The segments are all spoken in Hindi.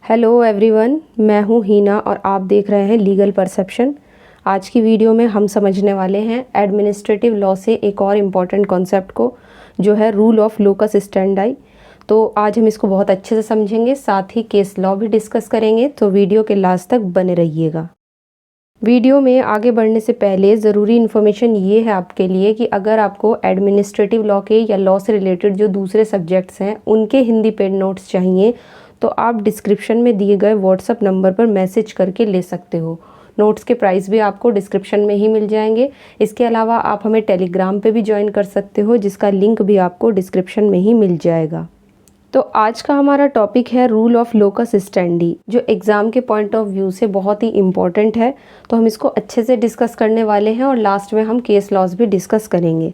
हेलो एवरीवन, मैं हूँ हीना और आप देख रहे हैं लीगल परसेप्शन। आज की वीडियो में हम समझने वाले हैं एडमिनिस्ट्रेटिव लॉ से एक और इम्पॉर्टेंट कॉन्सेप्ट को, जो है रूल ऑफ लोकस स्टैंडाई। तो आज हम इसको बहुत अच्छे से समझेंगे, साथ ही केस लॉ भी डिस्कस करेंगे। तो वीडियो के लास्ट तक बने रहिएगा। वीडियो में आगे बढ़ने से पहले ज़रूरी इन्फॉर्मेशन ये है आपके लिए कि अगर आपको एडमिनिस्ट्रेटिव लॉ के या लॉ से रिलेटेड जो दूसरे सब्जेक्ट्स हैं उनके हिंदी पेड नोट्स चाहिए तो आप डिस्क्रिप्शन में दिए गए व्हाट्सअप नंबर पर मैसेज करके ले सकते हो। नोट्स के प्राइस भी आपको डिस्क्रिप्शन में ही मिल जाएंगे। इसके अलावा आप हमें टेलीग्राम पे भी ज्वाइन कर सकते हो, जिसका लिंक भी आपको डिस्क्रिप्शन में ही मिल जाएगा। तो आज का हमारा टॉपिक है रूल ऑफ लोकस स्टैंडी, जो एग्ज़ाम के पॉइंट ऑफ व्यू से बहुत ही इम्पॉर्टेंट है। तो हम इसको अच्छे से डिस्कस करने वाले हैं और लास्ट में हम केस लॉज भी डिस्कस करेंगे।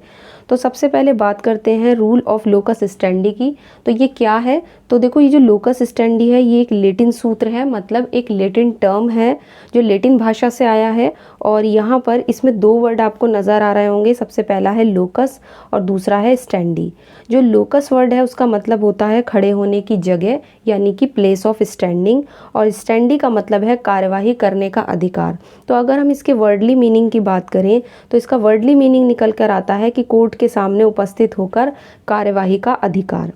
तो सबसे पहले बात करते हैं रूल ऑफ लोकस स्टैंडी की। तो ये क्या है? तो देखो, ये जो लोकस स्टैंडी है ये एक लेटिन सूत्र है, मतलब एक लेटिन टर्म है जो लेटिन भाषा से आया है। और यहाँ पर इसमें दो वर्ड आपको नज़र आ रहे होंगे। सबसे पहला है लोकस और दूसरा है स्टैंडी। जो लोकस वर्ड है उसका मतलब होता है खड़े होने की जगह, यानी कि प्लेस ऑफ स्टैंडिंग, और स्टैंडी का मतलब है कार्यवाही करने का अधिकार। तो अगर हम इसके वर्डली मीनिंग की बात करें तो इसका वर्डली मीनिंग निकल कर आता है कि कोर्ट के सामने उपस्थित होकर कार्यवाही का अधिकार।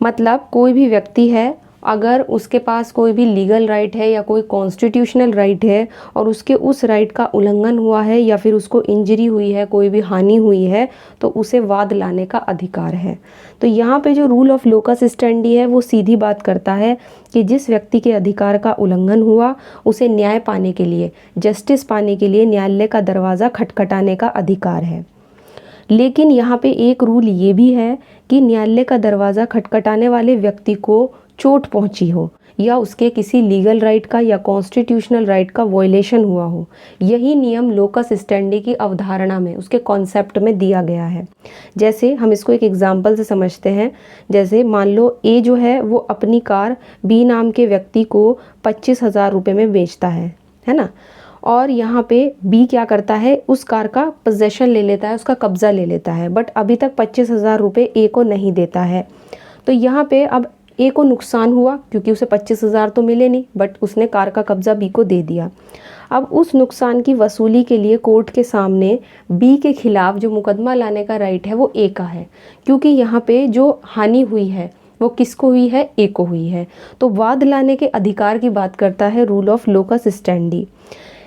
मतलब कोई भी व्यक्ति है, अगर उसके पास कोई भी लीगल राइट है या कोई कॉन्स्टिट्यूशनल राइट है और उसके उस राइट का उल्लंघन हुआ है या फिर उसको इंजरी हुई है, कोई भी हानि हुई है, तो उसे वाद लाने का अधिकार है। तो यहाँ पे जो रूल ऑफ लोकस स्टैंडी है वो सीधी बात करता है कि जिस व्यक्ति के अधिकार का उल्लंघन हुआ उसे न्याय पाने के लिए, जस्टिस पाने के लिए न्यायालय का दरवाज़ा खटखटाने का अधिकार है। लेकिन यहाँ पे एक रूल ये भी है कि न्यायालय का दरवाज़ा खटखटाने वाले व्यक्ति को चोट पहुँची हो या उसके किसी लीगल राइट का या कॉन्स्टिट्यूशनल राइट का वॉयलेशन हुआ हो, यही नियम लोकस स्टैंडी की अवधारणा में, उसके कॉन्सेप्ट में दिया गया है। जैसे हम इसको एक एग्जांपल से समझते हैं। जैसे मान लो ए जो है वो अपनी कार बी नाम के व्यक्ति को 25,000 रुपये में बेचता है ना। और यहाँ पे बी क्या करता है, उस कार का पोजेशन ले लेता है, उसका कब्जा ले लेता है, बट अभी तक 25,000 रुपये ए को नहीं देता है। तो यहाँ पे अब ए को नुकसान हुआ क्योंकि उसे 25,000 तो मिले नहीं, बट उसने कार का कब्जा बी को दे दिया। अब उस नुकसान की वसूली के लिए कोर्ट के सामने बी के खिलाफ जो मुकदमा लाने का राइट है वो ए का है, क्योंकि यहाँ पे जो हानि हुई है वो किसको हुई है, ए को हुई है। तो वाद लाने के अधिकार की बात करता है रूल ऑफ लोकस स्टैंडी।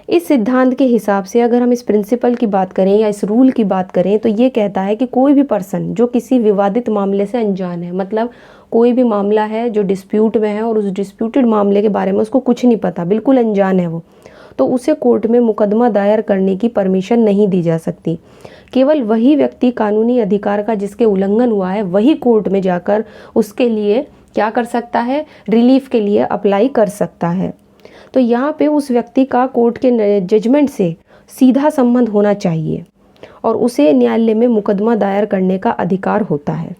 इस सिद्धांत के हिसाब से अगर हम इस प्रिंसिपल की बात करें या इस रूल की बात करें तो ये कहता है कि कोई भी पर्सन जो किसी विवादित मामले से अनजान है, मतलब कोई भी मामला है जो डिस्प्यूट में है और उस डिस्प्यूटेड मामले के बारे में उसको कुछ नहीं पता, बिल्कुल अनजान है वो, तो उसे कोर्ट में मुकदमा दायर करने की परमिशन नहीं दी जा सकती। केवल वही व्यक्ति कानूनी अधिकार का जिसके उल्लंघन हुआ है वही कोर्ट में जाकर उसके लिए क्या कर सकता है, रिलीफ के लिए अप्लाई कर सकता है। तो यहाँ पे उस व्यक्ति का कोर्ट के जजमेंट से सीधा संबंध होना चाहिए और उसे न्यायालय में मुकदमा दायर करने का अधिकार होता है।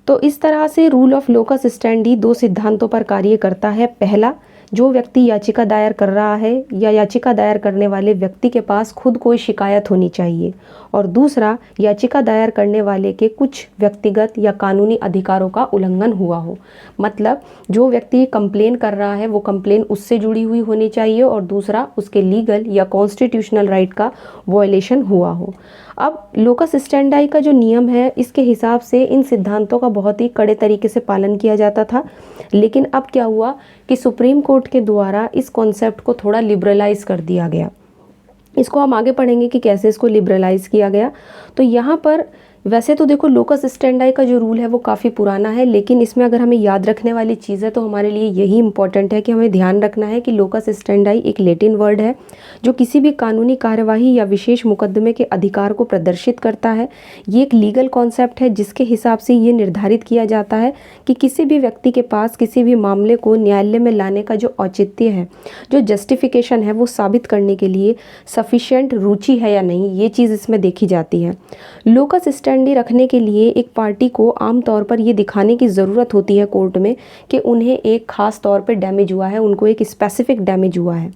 तो इस तरह से रूल ऑफ लोकस स्टैंडी दो सिद्धांतों पर कार्य करता है। पहला, जो व्यक्ति याचिका दायर कर रहा है या याचिका दायर करने वाले व्यक्ति के पास खुद कोई शिकायत होनी चाहिए, और दूसरा, याचिका दायर करने वाले के कुछ व्यक्तिगत या कानूनी अधिकारों का उल्लंघन हुआ हो। मतलब जो व्यक्ति कंप्लेन कर रहा है वो कंप्लेन उससे जुड़ी हुई होनी चाहिए और दूसरा, उसके लीगल या कॉन्स्टिट्यूशनल राइट का वॉयलेशन हुआ हो। अब लोकस स्टैंडाई का जो नियम है इसके हिसाब से इन सिद्धांतों का बहुत ही कड़े तरीके से पालन किया जाता था। लेकिन अब क्या हुआ कि सुप्रीम कोर्ट के द्वारा इस कॉन्सेप्ट को थोड़ा लिबरलाइज कर दिया गया। इसको हम आगे पढ़ेंगे कि कैसे इसको लिबरलाइज किया गया। तो यहाँ पर वैसे तो देखो, लोकस स्टैंडाई का जो रूल है वो काफ़ी पुराना है, लेकिन इसमें अगर हमें याद रखने वाली चीज़ है तो हमारे लिए यही इंपॉर्टेंट है कि हमें ध्यान रखना है कि लोकस स्टैंडाई एक लैटिन वर्ड है जो किसी भी कानूनी कार्यवाही या विशेष मुकदमे के अधिकार को प्रदर्शित करता है। ये एक लीगल कॉन्सेप्ट है जिसके हिसाब से ये निर्धारित किया जाता है कि किसी भी व्यक्ति के पास किसी भी मामले को न्यायालय में लाने का जो औचित्य है, जो जस्टिफिकेशन है, वो साबित करने के लिए सफिशिएंट रुचि है या नहीं, ये चीज़ इसमें देखी जाती है। लोकस स्टैंडी रखने के लिए एक पार्टी को आमतौर पर ये दिखाने की ज़रूरत होती है कोर्ट में कि उन्हें एक ख़ास तौर पे डैमेज हुआ है, उनको एक स्पेसिफिक डैमेज हुआ है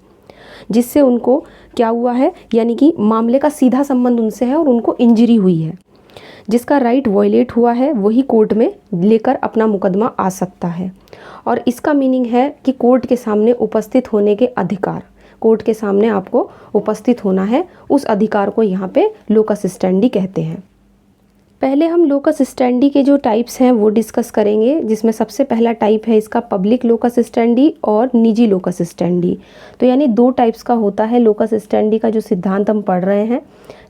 जिससे उनको क्या हुआ है, यानी कि मामले का सीधा संबंध उनसे है और उनको इंजरी हुई है। जिसका राइट वॉयलेट हुआ है वही कोर्ट में लेकर अपना मुकदमा आ सकता है। और इसका मीनिंग है कि कोर्ट के सामने उपस्थित होने के अधिकार, कोर्ट के सामने आपको उपस्थित होना है, उस अधिकार को यहाँ पे लोकस स्टैंडी कहते हैं। पहले हम लोकस स्टैंडी के जो टाइप्स हैं वो डिस्कस करेंगे, जिसमें सबसे पहला टाइप है इसका पब्लिक लोकस स्टैंडी और निजी लोकस स्टैंडी। तो यानी दो टाइप्स का होता है लोकस स्टैंडी का जो सिद्धांत हम पढ़ रहे हैं,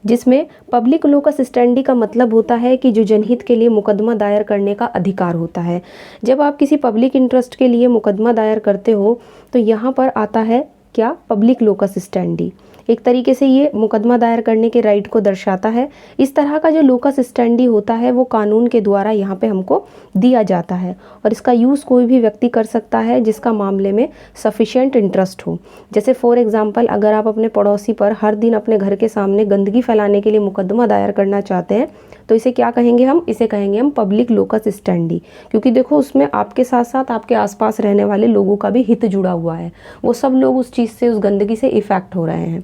जिसमें पब्लिक लोकस स्टैंडी का मतलब होता है कि जो जनहित के लिए मुकदमा दायर करने का अधिकार होता है। जब आप किसी पब्लिक इंटरेस्ट के लिए मुकदमा दायर करते हो तो यहाँ पर आता है क्या, पब्लिक लोकस स्टैंडी। एक तरीके से ये मुकदमा दायर करने के राइट को दर्शाता है। इस तरह का जो लोकस स्टैंडी होता है वो कानून के द्वारा यहाँ पे हमको दिया जाता है और इसका यूज़ कोई भी व्यक्ति कर सकता है जिसका मामले में सफिशिएंट इंटरेस्ट हो। जैसे फॉर एग्जांपल, अगर आप अपने पड़ोसी पर हर दिन अपने घर के सामने गंदगी फैलाने के लिए मुकदमा दायर करना चाहते हैं तो इसे क्या कहेंगे हम, इसे कहेंगे हम पब्लिक लोकस स्टैंडी। क्योंकि देखो उसमें आपके साथ साथ आपके आसपास रहने वाले लोगों का भी हित जुड़ा हुआ है, वो सब लोग उस चीज़ से, उस गंदगी से इफेक्ट हो रहे हैं।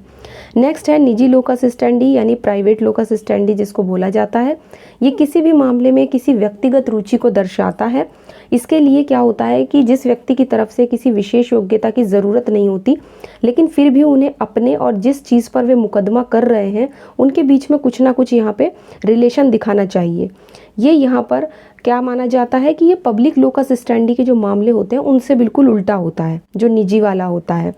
नेक्स्ट है निजी लोकस स्टैंडी यानी प्राइवेट लोकस स्टैंडी जिसको बोला जाता है। ये किसी भी मामले में किसी व्यक्तिगत रुचि को दर्शाता है। इसके लिए क्या होता है कि जिस व्यक्ति की तरफ से किसी विशेष योग्यता की ज़रूरत नहीं होती, लेकिन फिर भी उन्हें अपने और जिस चीज़ पर वे मुकदमा कर रहे हैं उनके बीच में कुछ ना कुछ यहाँ पे रिलेशन दिखाना चाहिए। ये यहाँ पर क्या माना जाता है कि ये पब्लिक लोकस स्टैंडी के जो मामले होते हैं उनसे बिल्कुल उल्टा होता है, जो निजी वाला होता है,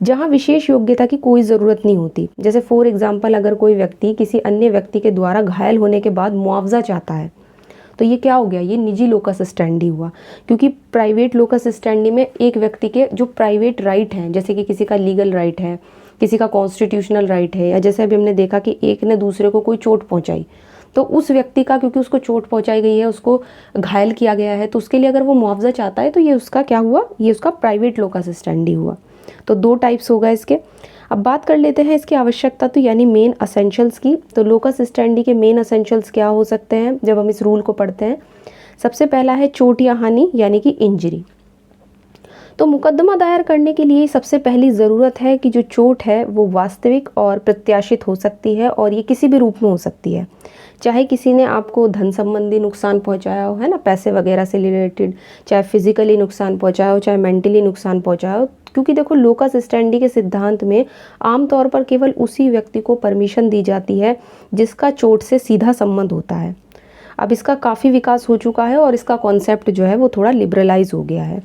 जहाँ विशेष योग्यता की कोई ज़रूरत नहीं होती। जैसे फॉर एग्जांपल, अगर कोई व्यक्ति किसी अन्य व्यक्ति के द्वारा घायल होने के बाद मुआवजा चाहता है तो ये क्या हो गया, ये निजी लोकस स्टैंडी हुआ। क्योंकि प्राइवेट लोकस स्टैंडी में एक व्यक्ति के जो प्राइवेट राइट हैं, जैसे कि किसी का लीगल राइट है, किसी का कॉन्स्टिट्यूशनल राइट है, या जैसे अभी हमने देखा कि एक ने दूसरे को कोई चोट पहुंचाई तो उस व्यक्ति का, क्योंकि उसको चोट पहुंचाई गई है, उसको घायल किया गया है, तो उसके लिए अगर वो मुआवजा चाहता है तो ये उसका क्या हुआ, ये उसका प्राइवेट लोकस स्टैंडी हुआ। तो दो टाइप्स हो गए इसके। अब बात कर लेते हैं इसकी आवश्यकता तो यानी मेन असेंशियल्स की। तो लोकस स्टैंडी के मेन असेंशियल्स क्या हो सकते हैं जब हम इस रूल को पढ़ते हैं। सबसे पहला है चोट या हानि यानी कि इंजरी। तो मुकदमा दायर करने के लिए सबसे पहली ज़रूरत है कि जो चोट है वो वास्तविक और प्रत्याशित हो सकती है, और ये किसी भी रूप में हो सकती है। चाहे किसी ने आपको धन संबंधी नुकसान पहुंचाया हो, है ना, पैसे वगैरह से रिलेटेड, चाहे फिजिकली नुकसान पहुंचाया हो, चाहे मेंटली नुकसान पहुंचाया हो। क्योंकि देखो लोकस स्टैंडी के सिद्धांत में आमतौर पर केवल उसी व्यक्ति को परमिशन दी जाती है जिसका चोट से सीधा संबंध होता है। अब इसका काफ़ी विकास हो चुका है और इसका कॉन्सेप्ट जो है वो थोड़ा लिबरलाइज हो गया है।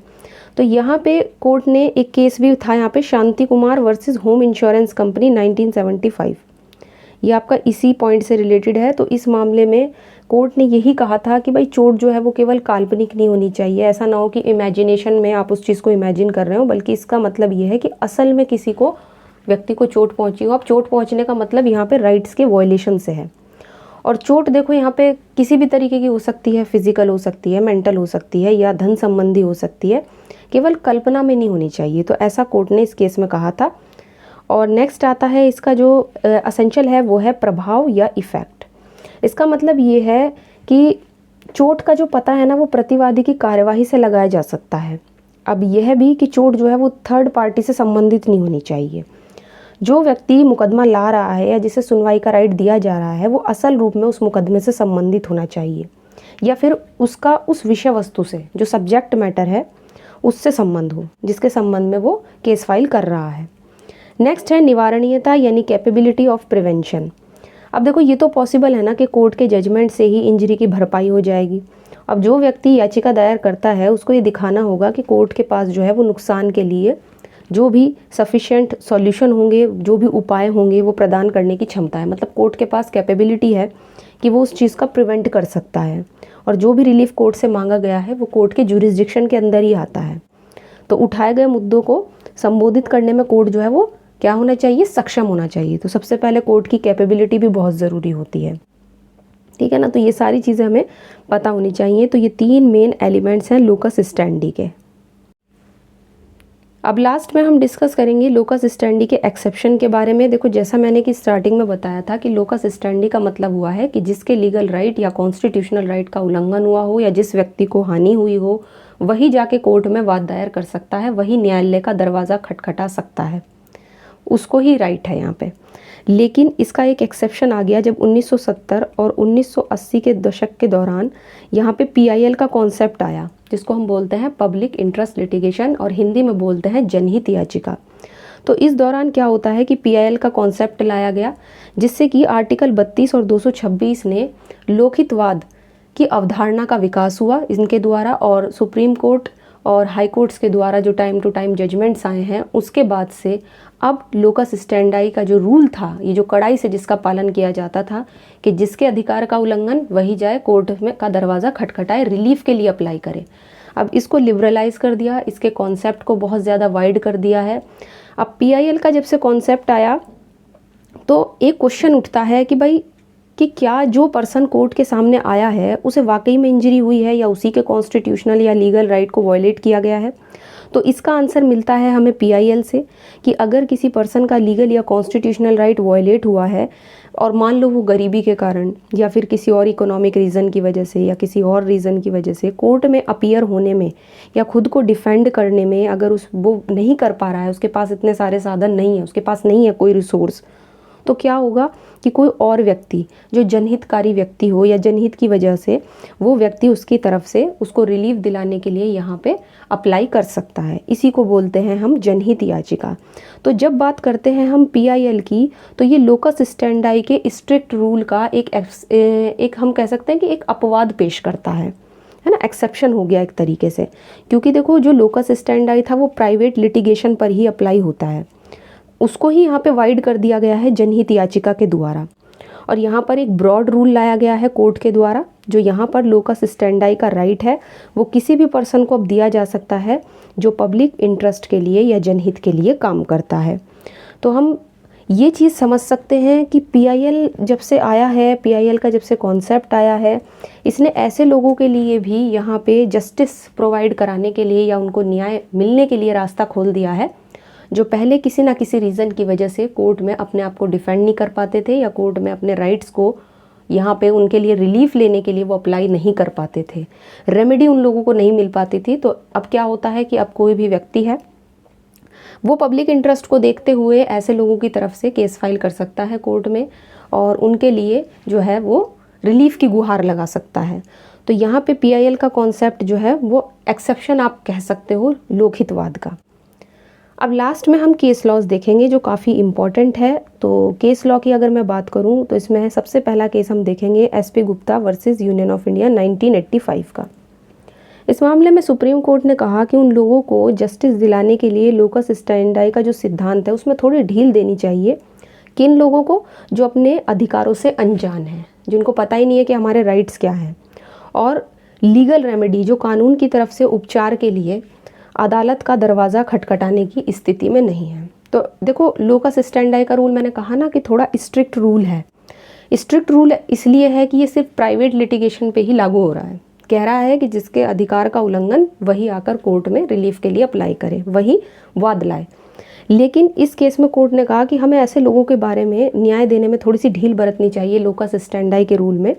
तो यहाँ पे कोर्ट ने एक केस भी था यहाँ पे, Shanti Kumar versus home insurance company 1975। ये आपका इसी पॉइंट से रिलेटेड है। तो इस मामले में कोर्ट ने यही कहा था कि भाई चोट जो है वो केवल काल्पनिक नहीं होनी चाहिए। ऐसा ना हो कि इमेजिनेशन में आप उस चीज़ को इमेजिन कर रहे हो, बल्कि इसका मतलब ये है कि असल में किसी को, व्यक्ति को चोट पहुंची हो। अब चोट पहुंचने का मतलब यहाँ पे राइट्स के वॉयलेशन से है। और चोट देखो यहाँ पे किसी भी तरीके की हो सकती है, फिजिकल हो सकती है, मेंटल हो सकती है, या धन संबंधी हो सकती है, केवल कल्पना में नहीं होनी चाहिए। तो ऐसा कोर्ट ने इस केस में कहा था। और नेक्स्ट आता है इसका जो असेंशियल है वो है प्रभाव या इफ़ेक्ट। इसका मतलब ये है कि चोट का जो पता है ना वो प्रतिवादी की कार्यवाही से लगाया जा सकता है। अब यह भी कि चोट जो है वो थर्ड पार्टी से संबंधित नहीं होनी चाहिए। जो व्यक्ति मुकदमा ला रहा है या जिसे सुनवाई का राइट दिया जा रहा है वो असल रूप में उस मुकदमे से संबंधित होना चाहिए, या फिर उसका उस विषय वस्तु से, जो सब्जेक्ट मैटर है, उससे संबंध हो जिसके संबंध में वो केस फाइल कर रहा है। नेक्स्ट है निवारणीयता यानी कैपेबिलिटी ऑफ प्रिवेंशन। अब देखो ये तो पॉसिबल है ना कि कोर्ट के जजमेंट से ही इंजरी की भरपाई हो जाएगी। अब जो व्यक्ति याचिका दायर करता है उसको ये दिखाना होगा कि कोर्ट के पास जो है वो नुकसान के लिए जो भी सफिशिएंट सॉल्यूशन होंगे, जो भी उपाय होंगे वो प्रदान करने की क्षमता है। मतलब कोर्ट के पास कैपेबिलिटी है कि वो उस चीज़ का प्रिवेंट कर सकता है, और जो भी रिलीफ कोर्ट से मांगा गया है वो कोर्ट के जुरिस्डिक्शन के अंदर ही आता है। तो उठाए गए मुद्दों को संबोधित करने में कोर्ट जो है वो क्या होना चाहिए, सक्षम होना चाहिए। तो सबसे पहले कोर्ट की कैपेबिलिटी भी बहुत ज़रूरी होती है, ठीक है ना। तो ये सारी चीज़ें हमें पता होनी चाहिए। तो ये तीन मेन एलिमेंट्स हैं लोकस स्टैंडी के। अब लास्ट में हम डिस्कस करेंगे लोकस स्टैंडी के एक्सेप्शन के बारे में। देखो जैसा मैंने कि स्टार्टिंग में बताया था कि लोकस स्टैंडी का मतलब हुआ है कि जिसके लीगल राइट या कॉन्स्टिट्यूशनल राइट का उल्लंघन हुआ हो या जिस व्यक्ति को हानि हुई हो वही जाके कोर्ट में वाद दायर कर सकता है, वही न्यायालय का दरवाज़ा खटखटा सकता है। उसको ही राइट है यहाँ पे। लेकिन इसका एक एक्सेप्शन आ गया जब 1970 और 1980 के दशक के दौरान यहाँ पे PIL का कॉन्सेप्ट आया, जिसको हम बोलते हैं पब्लिक इंटरेस्ट लिटिगेशन और हिंदी में बोलते हैं जनहित याचिका। तो इस दौरान क्या होता है कि PIL का कॉन्सेप्ट लाया गया, जिससे कि आर्टिकल 32 और 226 ने लोकहितवाद की अवधारणा का विकास हुआ इनके द्वारा, और सुप्रीम कोर्ट और हाई कोर्ट्स के द्वारा जो टाइम टू टाइम जजमेंट्स आए हैं उसके बाद से अब लोकस स्टैंडाई का जो रूल था, ये जो कड़ाई से जिसका पालन किया जाता था कि जिसके अधिकार का उल्लंघन वही जाए कोर्ट में का दरवाज़ा खटखटाए, रिलीफ के लिए अप्लाई करे। अब इसको लिबरलाइज कर दिया, इसके कॉन्सेप्ट को बहुत ज़्यादा वाइड कर दिया है। अब PIL का जब से कॉन्सेप्ट आया तो एक क्वेश्चन उठता है कि भाई कि क्या जो पर्सन कोर्ट के सामने आया है उसे वाकई में इंजरी हुई है या उसी के कॉन्स्टिट्यूशनल या लीगल राइट को वायलेट किया गया है। तो इसका आंसर मिलता है हमें PIL से कि अगर किसी पर्सन का लीगल या कॉन्स्टिट्यूशनल राइट वायलेट हुआ है और मान लो वो गरीबी के कारण या फिर किसी और इकोनॉमिक रीज़न की वजह से या किसी और रीज़न की वजह से कोर्ट में अपीयर होने में या खुद को डिफेंड करने में अगर वो नहीं कर पा रहा है, उसके पास इतने सारे साधन नहीं है, उसके पास नहीं है कोई रिसोर्स, तो क्या होगा कि कोई और व्यक्ति जो जनहितकारी व्यक्ति हो या जनहित की वजह से वो व्यक्ति उसकी तरफ से उसको रिलीफ दिलाने के लिए यहाँ पे अप्लाई कर सकता है। इसी को बोलते हैं हम जनहित याचिका। तो जब बात करते हैं हम PIL की, तो ये लोकस स्टैंडाई के स्ट्रिक्ट रूल का एक हम कह सकते हैं कि एक अपवाद पेश करता है ना, एक्सेप्शन हो गया एक तरीके से। क्योंकि देखो जो लोकस स्टैंडाई था वो प्राइवेट लिटिगेशन पर ही अप्लाई होता है, उसको ही यहाँ पे वाइड कर दिया गया है जनहित याचिका के द्वारा। और यहाँ पर एक ब्रॉड रूल लाया गया है कोर्ट के द्वारा, जो यहाँ पर लोकस स्टैंडाई का राइट है वो किसी भी पर्सन को अब दिया जा सकता है जो पब्लिक इंटरेस्ट के लिए या जनहित के लिए काम करता है। तो हम ये चीज़ समझ सकते हैं कि PIL जब से आया है, PIL का जब से कॉन्सेप्ट आया है, इसने ऐसे लोगों के लिए भी यहाँ पे जस्टिस प्रोवाइड कराने के लिए या उनको न्याय मिलने के लिए रास्ता खोल दिया है, जो पहले किसी ना किसी रीज़न की वजह से कोर्ट में अपने आप को डिफेंड नहीं कर पाते थे या कोर्ट में अपने राइट्स को यहाँ पे उनके लिए रिलीफ लेने के लिए वो अप्लाई नहीं कर पाते थे, रेमेडी उन लोगों को नहीं मिल पाती थी। तो अब क्या होता है कि अब कोई भी व्यक्ति है वो पब्लिक इंटरेस्ट को देखते हुए ऐसे लोगों की तरफ से केस फाइल कर सकता है कोर्ट में और उनके लिए जो है वो रिलीफ की गुहार लगा सकता है। तो यहाँ पे PIL का कॉन्सेप्ट जो है वो एक्सेप्शन आप कह सकते हो लोकहितवाद का। अब लास्ट में हम केस लॉज देखेंगे जो काफ़ी इम्पॉर्टेंट है। तो केस लॉ की अगर मैं बात करूं तो इसमें है सबसे पहला केस हम देखेंगे SP Gupta versus union of India 1985 का। इस मामले में सुप्रीम कोर्ट ने कहा कि उन लोगों को जस्टिस दिलाने के लिए लोकस स्टैंडाई का जो सिद्धांत है उसमें थोड़ी ढील देनी चाहिए। किन लोगों को? जो अपने अधिकारों से अनजान हैं, जिनको पता ही नहीं है कि हमारे राइट्स क्या हैं, और लीगल रेमेडी जो कानून की तरफ से उपचार के लिए अदालत का दरवाज़ा खटखटाने की स्थिति में नहीं है। तो देखो लोकस स्टैंडाई का रूल मैंने कहा ना कि थोड़ा स्ट्रिक्ट रूल है। स्ट्रिक्ट रूल इसलिए है कि ये सिर्फ प्राइवेट लिटिगेशन पे ही लागू हो रहा है। कह रहा है कि जिसके अधिकार का उल्लंघन वही आकर कोर्ट में रिलीफ के लिए अप्लाई करे, वही वाद लाए। लेकिन इस केस में कोर्ट ने कहा कि हमें ऐसे लोगों के बारे में न्याय देने में थोड़ी सी ढील बरतनी चाहिए लोकस स्टैंडाई के रूल में,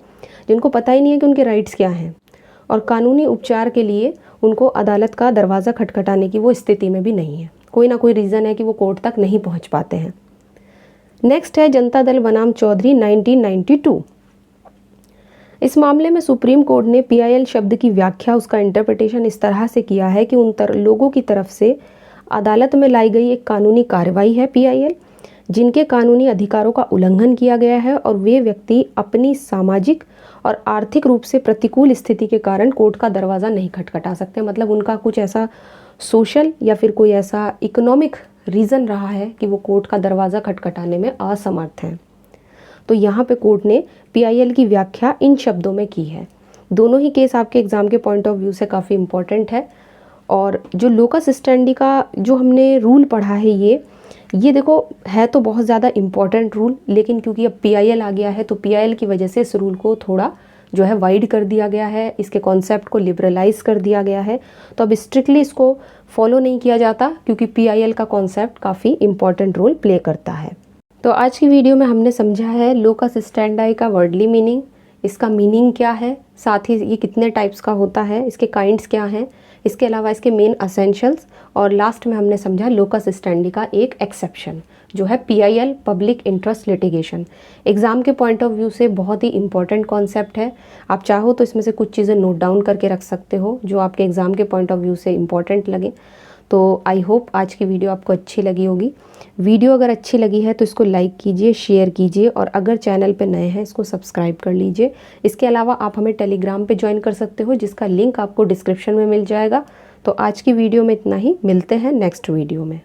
जिनको पता ही नहीं है कि उनके राइट्स क्या हैं और कानूनी उपचार के लिए उनको अदालत का दरवाज़ा खटखटाने की वो स्थिति में भी नहीं है। कोई ना कोई रीज़न है कि वो कोर्ट तक नहीं पहुंच पाते हैं। नेक्स्ट है जनता दल बनाम चौधरी 1992। इस मामले में सुप्रीम कोर्ट ने PIL शब्द की व्याख्या, उसका इंटरप्रिटेशन इस तरह से किया है कि उन लोगों की तरफ से अदालत में लाई गई एक कानूनी कार्रवाई है PIL, जिनके कानूनी अधिकारों का उल्लंघन किया गया है और वे व्यक्ति अपनी सामाजिक और आर्थिक रूप से प्रतिकूल स्थिति के कारण कोर्ट का दरवाज़ा नहीं खटखटा सकते। मतलब उनका कुछ ऐसा सोशल या फिर कोई ऐसा इकोनॉमिक रीज़न रहा है कि वो कोर्ट का दरवाज़ा खटखटाने में असमर्थ हैं। तो यहाँ पे कोर्ट ने PIL की व्याख्या इन शब्दों में की है। दोनों ही केस आपके एग्ज़ाम के पॉइंट ऑफ व्यू से काफ़ी इम्पोर्टेंट है। और जो लोकस स्टैंडी का जो हमने रूल पढ़ा है ये देखो है तो बहुत ज़्यादा इम्पॉर्टेंट रूल, लेकिन क्योंकि अब PIL आ गया है तो PIL की वजह से इस रूल को थोड़ा जो है वाइड कर दिया गया है, इसके कॉन्सेप्ट को लिबरलाइज कर दिया गया है। तो अब स्ट्रिक्टली इसको फॉलो नहीं किया जाता क्योंकि PIL का कॉन्सेप्ट काफ़ी इम्पॉर्टेंट रोल प्ले करता है। तो आज की वीडियो में हमने समझा है लोकस स्टैंडाई का वर्डली मीनिंग, इसका मीनिंग क्या है, साथ ही ये कितने टाइप्स का होता है, इसके काइंड्स क्या हैं, इसके अलावा इसके मेन असेंशियल्स, और लास्ट में हमने समझा लोकस स्टैंडी का एक एक्सेप्शन जो है PIL, public interest litigation. Exam के पॉइंट ऑफ व्यू से बहुत ही इंपॉर्टेंट कॉन्सेप्ट है। आप चाहो तो इसमें से कुछ चीज़ें नोट डाउन करके रख सकते हो जो आपके एग्ज़ाम के पॉइंट ऑफ व्यू से इंपॉर्टेंट लगे। तो आई होप आज की वीडियो आपको अच्छी लगी होगी। वीडियो अगर अच्छी लगी है तो इसको लाइक कीजिए, शेयर कीजिए, और अगर चैनल पे नए हैं इसको सब्सक्राइब कर लीजिए। इसके अलावा आप हमें टेलीग्राम पे ज्वाइन कर सकते हो जिसका लिंक आपको डिस्क्रिप्शन में मिल जाएगा। तो आज की वीडियो में इतना ही, मिलते हैं नेक्स्ट वीडियो में।